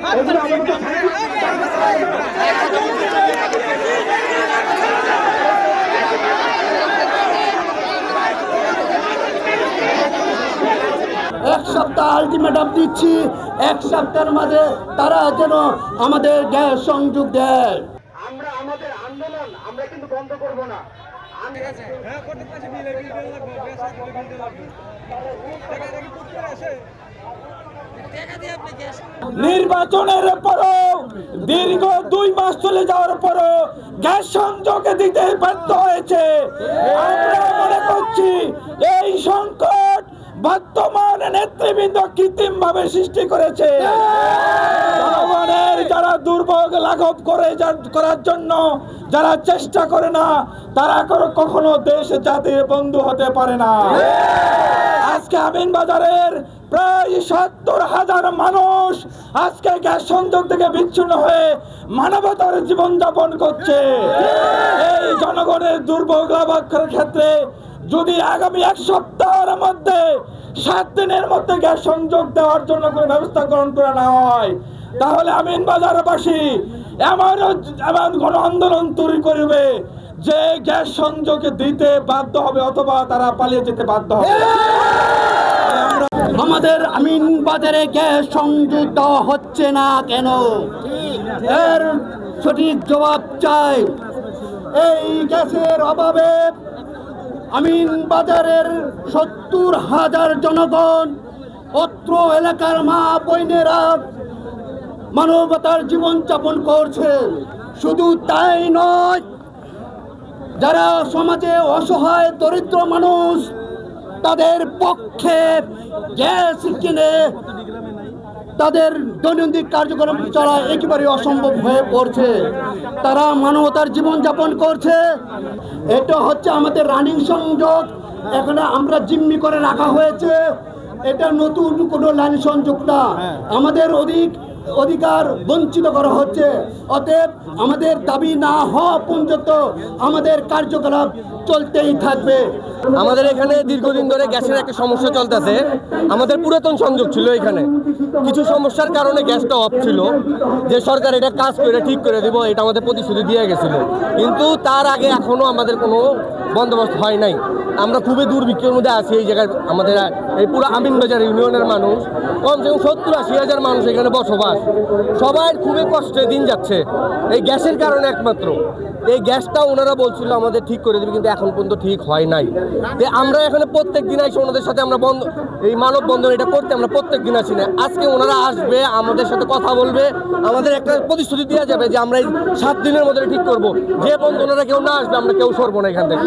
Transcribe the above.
এক সপ্তাহ আলটিমেটাম দিচ্ছি, এক সপ্তাহের মাঝে তারা যেন আমাদের গ্যাস সংযোগ দেয়। আমরা আমাদের আন্দোলন আমরা কিন্তু বন্ধ করব না। নির্বাচনের পরও দীর্ঘ 2 মাস চলে যাওয়ার পরও গ্যাস সংযোগ দিতে ব্যর্থ হয়েছে। আমরা মনে করছি এই সংকট বর্তমান নেতৃবৃন্দ কৃত্রিম ভাবে সৃষ্টি করেছে। জনগণের যারা দুর্ভোগ লাঘব করার জন্য যারা চেষ্টা করে না, তারা কখনো দেশ জাতির বন্ধু হতে পারে না। আজকে আমিনবাজারের প্রায় 70,000 মানুষ আজকে গ্যাস সংযোগ থেকে বিচ্ছিন্ন হয়ে মানবতার জীবনযাপন করছে। এই জনগণের দুর্ভোগ লাঘবের ক্ষেত্রে যদি আগামী 1 সপ্তাহের মধ্যে 7 দিনের মধ্যে গ্যাস সংযোগ দেওয়ার জন্য কোনো ব্যবস্থা গ্রহণ করা না হয়, তাহলে আমিনবাজারবাসী এমন গণ আন্দোলন তৈরি করবে যে গ্যাস সংযোগ দিতে বাধ্য হবে অথবা তারা পালিয়ে যেতে বাধ্য হবে। আমাদের আমিনবাজারে গ্যাস সংযোগ দেওয়া হচ্ছে না কেন, এর সঠিক জবাব চাই। এই গ্যাসের অভাবে আমিনবাজারের 70,000 জনগণ, অত্র এলাকার মা বোনেরা মানবতার জীবনযাপন করছে। শুধু তাই নয়, যারা সমাজে অসহায় দরিদ্র মানুষ, তাদের পক্ষে গ্যাস কিনে তাদের দৈনন্দিন কার্যক্রম চলা একেবারে অসম্ভব হয়ে পড়ছে। তারা মানবতার জীবনযাপন করছে। এটা হচ্ছে আমাদের রানিং সংযোগ, এখানে আমরা জিম্মি করে রাখা হয়েছে। এটা নতুন কোনো লাইন সংযোগ না, আমাদের অধিকার বঞ্চিত করা হচ্ছে। অতএব আমাদের দাবি না হওয়া পর্যন্ত আমাদের কার্যকলাপ চলতেই থাকবে। আমাদের এখানে দীর্ঘদিন ধরে গ্যাসের একটা সমস্যা চলতেছে। আমাদের পুরাতন সংযোগ ছিল, এখানে কিছু সমস্যার কারণে গ্যাসটা অফ ছিল, যে সরকার এটা কাজ করে ঠিক করে দেব এটা আমাদের প্রতিশ্রুতি দিয়ে গেছিল, কিন্তু তার আগে এখনো আমাদের কোনো বন্দোবস্ত হয় নাই। আমরা খুবই দুর্ভিক্ষের মধ্যে আছি এই জায়গায়। আমাদের এই পুরো আমিনবাজার ইউনিয়নের মানুষ কমসে কম 70-80 হাজার মানুষ এখানে বসবাস। সবাই খুবই কষ্টে দিন যাচ্ছে এই গ্যাসের কারণে একমাত্র। এই গ্যাসটা ওনারা বলছিল আমাদের ঠিক করে দেবে, কিন্তু এখন পর্যন্ত ঠিক হয় নাই। আমরা এখানে প্রত্যেক দিন আসি ওনাদের সাথে, আমরা এই মানববন্ধন এটা করতে আমরা প্রত্যেক দিন আসি না। আজকে ওনারা আসবে, আমাদের সাথে কথা বলবে, আমাদের একটা প্রতিশ্রুতি দেওয়া যাবে যে আমরা এই 7 দিনের মধ্যে ঠিক করব। যে পর্যন্ত ওনারা কেউ না আসবে আমরা কেউ সরবো না এখান থেকে।